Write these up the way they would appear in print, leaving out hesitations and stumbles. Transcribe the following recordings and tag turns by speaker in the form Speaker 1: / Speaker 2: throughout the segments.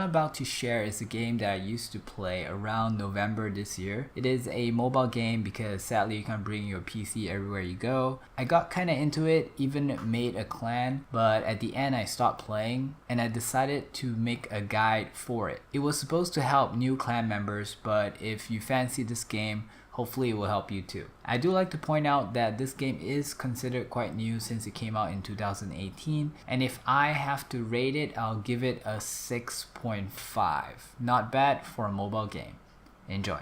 Speaker 1: I'm about to share is a game that I used to play around November this year. It is a mobile game because sadly you can't bring your PC everywhere you go. I got kinda into it, even made a clan, but at the end I stopped playing and I decided to make a guide for it. It was supposed to help new clan members, but if you fancy this game, hopefully it will help you too. I do like to point out that this game is considered quite new since it came out in 2018, and if I have to rate it, I'll give it a 6.5. Not bad for a mobile game. Enjoy.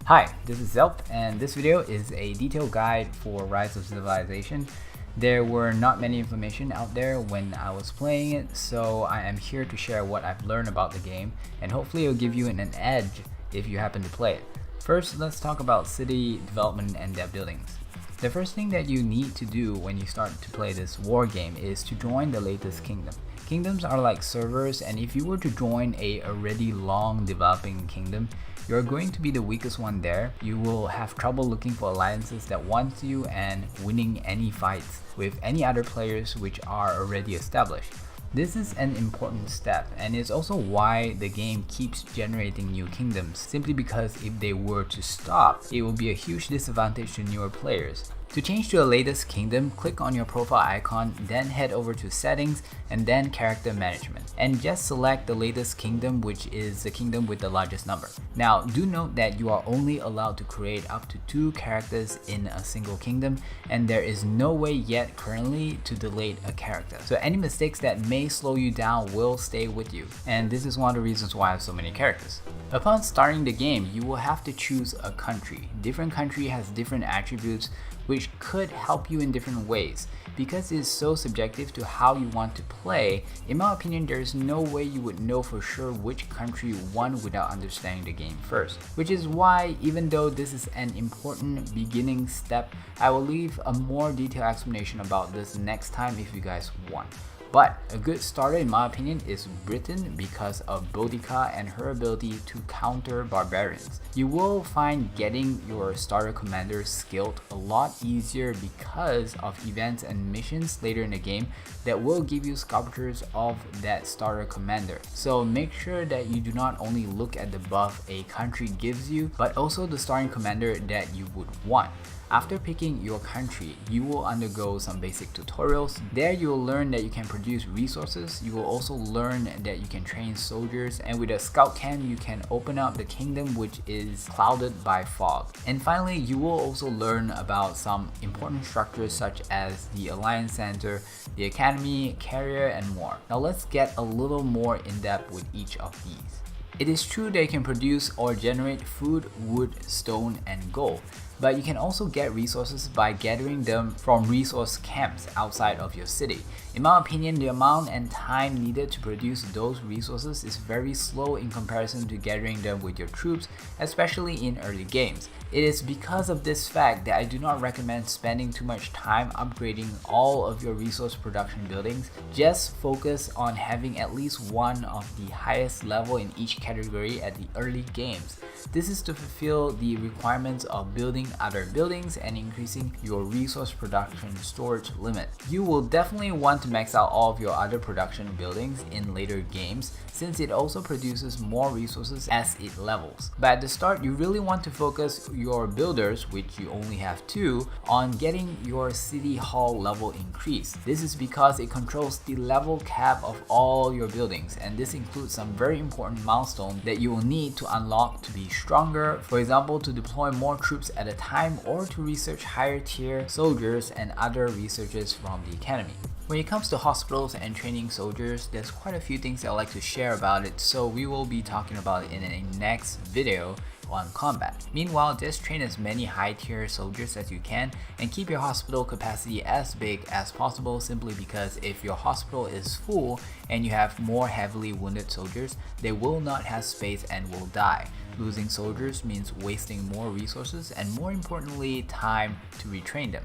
Speaker 1: Hi, this is Zelp, and this video is a detailed guide for Rise of Civilization. There were not many information out there when I was playing it, so I am here to share what I've learned about the game, and hopefully it'll give you an edge if you happen to play it. First, let's talk about city development and their buildings. The first thing that you need to do when you start to play this war game is to join the latest kingdom. Kingdoms are like servers, and if you were to join a already long developing kingdom, you're going to be the weakest one there. You will have trouble looking for alliances that want you and winning any fights with any other players which are already established. This is an important step, and it's also why the game keeps generating new kingdoms, simply because if they were to stop, it will be a huge disadvantage to newer players. To change to the latest kingdom, click on your profile icon, then head over to settings and then character management, and just select the latest kingdom, which is the kingdom with the largest number. Now do note that you are only allowed to create up to 2 characters in a single kingdom, and there is no way yet currently to delete a character. So any mistakes that may slow you down will stay with you, and this is one of the reasons why I have so many characters. Upon starting the game, you will have to choose a country. Different country has different attributes which could help you in different ways. Because it's so subjective to how you want to play, in my opinion, there is no way you would know for sure which country you won without understanding the game first. Which is why, even though this is an important beginning step, I will leave a more detailed explanation about this next time if you guys want. But a good starter in my opinion is Britain because of Boudica and her ability to counter barbarians. You will find getting your starter commander skilled a lot easier because of events and missions later in the game that will give you sculptures of that starter commander. So make sure that you do not only look at the buff a country gives you, but also the starting commander that you would want. After picking your country, you will undergo some basic tutorials. There you will learn that you can produce resources. You will also learn that you can train soldiers, and with a scout camp you can open up the kingdom which is clouded by fog. And finally, you will also learn about some important structures such as the Alliance Center, the Academy, Carrier, and more. Now let's get a little more in depth with each of these. It is true that you can produce or generate food, wood, stone, and gold. But you can also get resources by gathering them from resource camps outside of your city. In my opinion, the amount and time needed to produce those resources is very slow in comparison to gathering them with your troops, especially in early games. It is because of this fact that I do not recommend spending too much time upgrading all of your resource production buildings. Just focus on having at least one of the highest level in each category at the early games. This is to fulfill the requirements of building other buildings and increasing your resource production storage limit. You will definitely want to max out all of your other production buildings in later games, since it also produces more resources as it levels. But at the start, you really want to focus your builders, which you only have 2, on getting your city hall level increased. This is because it controls the level cap of all your buildings, and this includes some very important milestones that you will need to unlock to be stronger. For example, to deploy more troops at a time, or to research higher tier soldiers and other researchers from the academy. When it comes to hospitals and training soldiers, there's quite a few things I'd like to share about it, so we will be talking about it in a next video on combat. Meanwhile, just train as many high tier soldiers as you can and keep your hospital capacity as big as possible, simply because if your hospital is full and you have more heavily wounded soldiers, they will not have space and will die. Losing soldiers means wasting more resources and, more importantly, time to retrain them.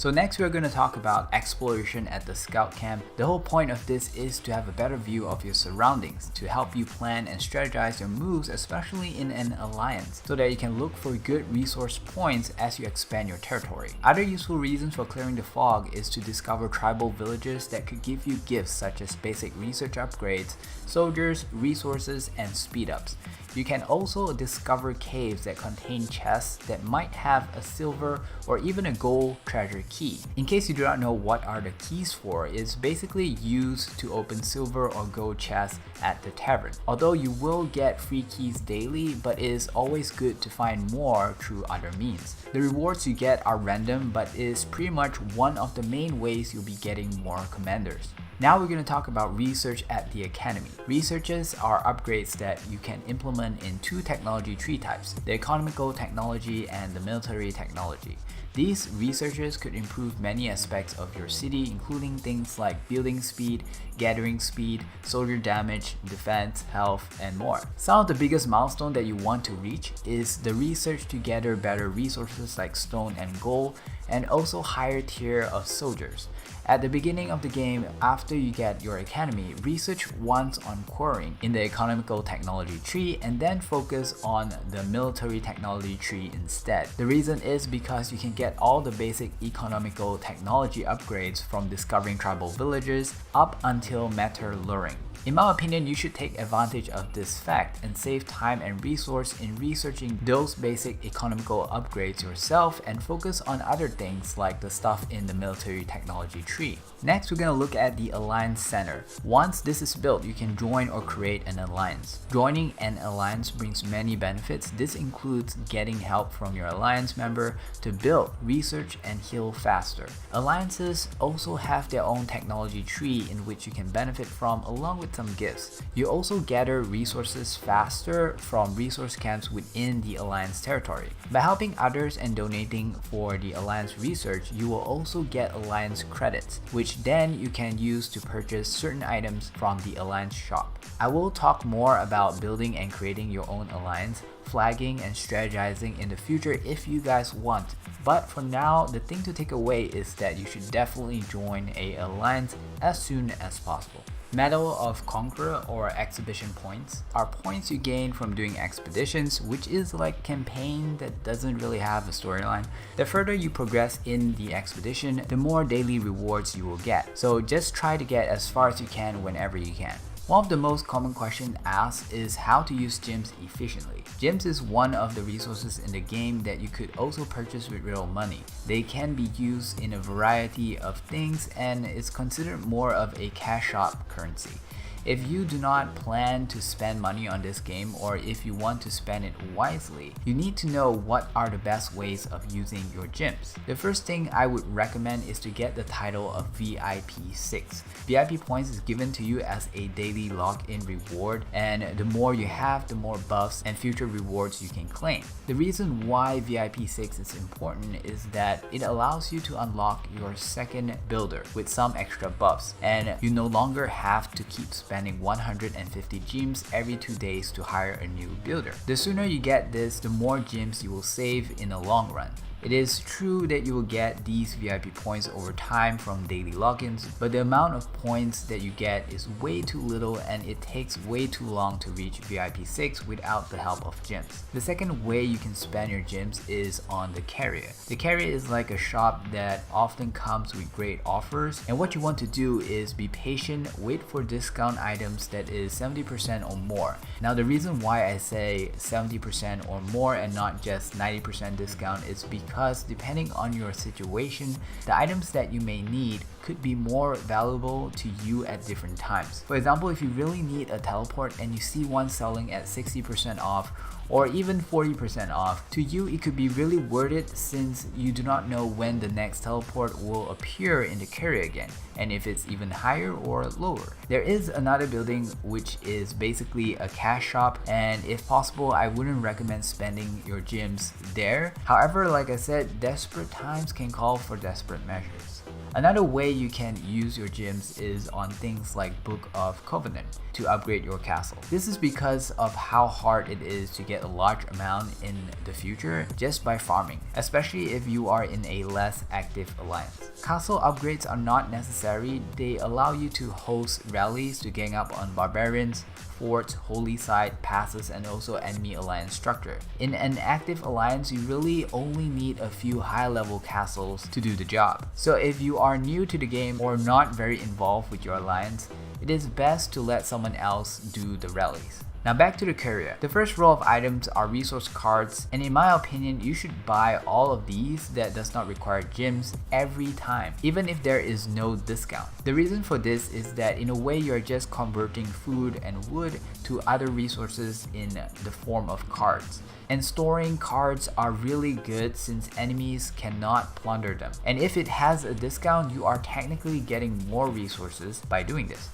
Speaker 1: So next we're going to talk about exploration at the scout camp. The whole point of this is to have a better view of your surroundings to help you plan and strategize your moves, especially in an alliance, so that you can look for good resource points as you expand your territory. Other useful reasons for clearing the fog is to discover tribal villages that could give you gifts such as basic research upgrades, soldiers, resources, and speed ups. You can also discover caves that contain chests that might have a silver or even a gold treasure key. In case you do not know what are the keys for, it's basically used to open silver or gold chests at the tavern. Although you will get free keys daily, but it is always good to find more through other means. The rewards you get are random, but is pretty much one of the main ways you'll be getting more commanders. Now we're going to talk about research at the academy. Researches are upgrades that you can implement in two technology tree types, the economical technology and the military technology. These researches could improve many aspects of your city, including things like building speed, gathering speed, soldier damage, defense, health, and more. Some of the biggest milestones that you want to reach is the research to gather better resources like stone and gold, and also higher tier of soldiers. At the beginning of the game, after you get your academy, research once on quarrying in the economical technology tree and then focus on the military technology tree instead. The reason is because you can get all the basic economical technology upgrades from discovering tribal villages up until matter luring. In my opinion, you should take advantage of this fact and save time and resource in researching those basic economical upgrades yourself and focus on other things like the stuff in the military technology tree. Next, we're going to look at the Alliance Center. Once this is built, you can join or create an alliance. Joining an alliance brings many benefits. This includes getting help from your alliance member to build, research, and heal faster. Alliances also have their own technology tree in which you can benefit from along with some gifts. You also gather resources faster from resource camps within the Alliance territory. By helping others and donating for the Alliance research, you will also get Alliance credits, which then you can use to purchase certain items from the Alliance shop. I will talk more about building and creating your own alliance, flagging and strategizing in the future if you guys want. But for now, the thing to take away is that you should definitely join a alliance as soon as possible. Medal of Conqueror or exhibition points are points you gain from doing expeditions, which is like campaign that doesn't really have a storyline. The further you progress in the expedition, the more daily rewards you will get. So just try to get as far as you can whenever you can. One of the most common questions asked is how to use gems efficiently. Gems is one of the resources in the game that you could also purchase with real money. They can be used in a variety of things and is considered more of a cash shop currency. If you do not plan to spend money on this game, or if you want to spend it wisely, you need to know what are the best ways of using your gems. The first thing I would recommend is to get the title of VIP 6. VIP points is given to you as a daily login reward, and the more you have, the more buffs and future rewards you can claim. The reason why VIP 6 is important is that it allows you to unlock your second builder with some extra buffs, and you no longer have to keep spending 150 gems every 2 days to hire a new builder. The sooner you get this, the more gems you will save in the long run. It is true that you will get these VIP points over time from daily logins, but the amount of points that you get is way too little and it takes way too long to reach VIP 6 without the help of gems. The second way you can spend your gems is on the carrier. The carrier is like a shop that often comes with great offers, and what you want to do is be patient, wait for discount items that is 70% or more. Now the reason why I say 70% or more and not just 90% discount is because depending on your situation, the items that you may need could be more valuable to you at different times. For example, if you really need a teleport and you see one selling at 60% off or even 40% off, to you it could be really worth it since you do not know when the next teleport will appear in the carrier again, and if it's even higher or lower. There is another building which is basically a cash shop, and if possible I wouldn't recommend spending your gems there. However, like I said, desperate times can call for desperate measures. Another way you can use your gems is on things like Book of Covenant to upgrade your castle. This is because of how hard it is to get a large amount in the future just by farming, especially if you are in a less active alliance. Castle upgrades are not necessary, they allow you to host rallies to gang up on barbarians, forts, holy site, passes, and also enemy alliance structure. In an active alliance, you really only need a few high-level castles to do the job. So if you are new to the game or not very involved with your alliance, it is best to let someone else do the rallies. Now back to the courier. The first row of items are resource cards, and in my opinion, you should buy all of these that does not require gems every time, even if there is no discount. The reason for this is that in a way you're just converting food and wood to other resources in the form of cards. And storing cards are really good since enemies cannot plunder them. And if it has a discount, you are technically getting more resources by doing this.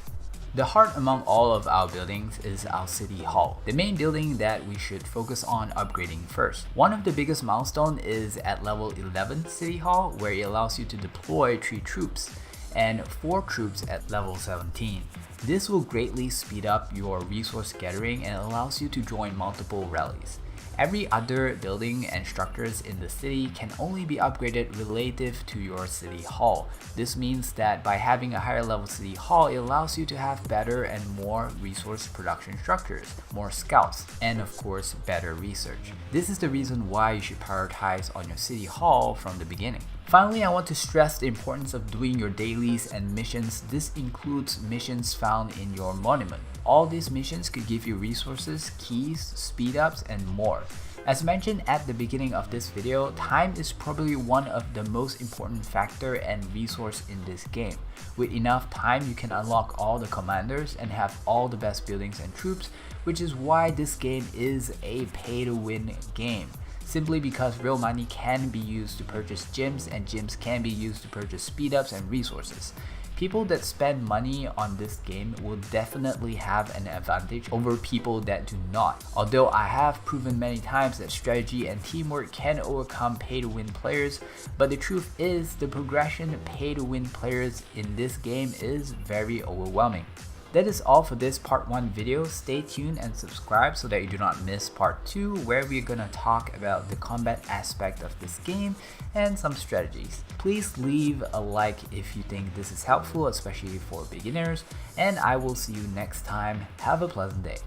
Speaker 1: The heart among all of our buildings is our city hall, the main building that we should focus on upgrading first. One of the biggest milestones is at level 11 city hall, where it allows you to deploy 3 troops and 4 troops at level 17. This will greatly speed up your resource gathering and allows you to join multiple rallies. Every other building and structures in the city can only be upgraded relative to your city hall. This means that by having a higher level city hall, it allows you to have better and more resource production structures, more scouts, and of course better research. This is the reason why you should prioritize on your city hall from the beginning. Finally, I want to stress the importance of doing your dailies and missions. This includes missions found in your monument. All these missions could give you resources, keys, speed ups, and more. As mentioned at the beginning of this video, time is probably one of the most important factor and resource in this game. With enough time, you can unlock all the commanders and have all the best buildings and troops, which is why this game is a pay-to-win game. Simply because real money can be used to purchase gems and gems can be used to purchase speed ups and resources. People that spend money on this game will definitely have an advantage over people that do not. Although I have proven many times that strategy and teamwork can overcome pay-to-win players, but the truth is the progression pay-to-win players in this game is very overwhelming. That is all for this part 1 video. Stay tuned and subscribe so that you do not miss part 2, where we're gonna talk about the combat aspect of this game and some strategies. Please leave a like if you think this is helpful, especially for beginners, and I will see you next time. Have a pleasant day.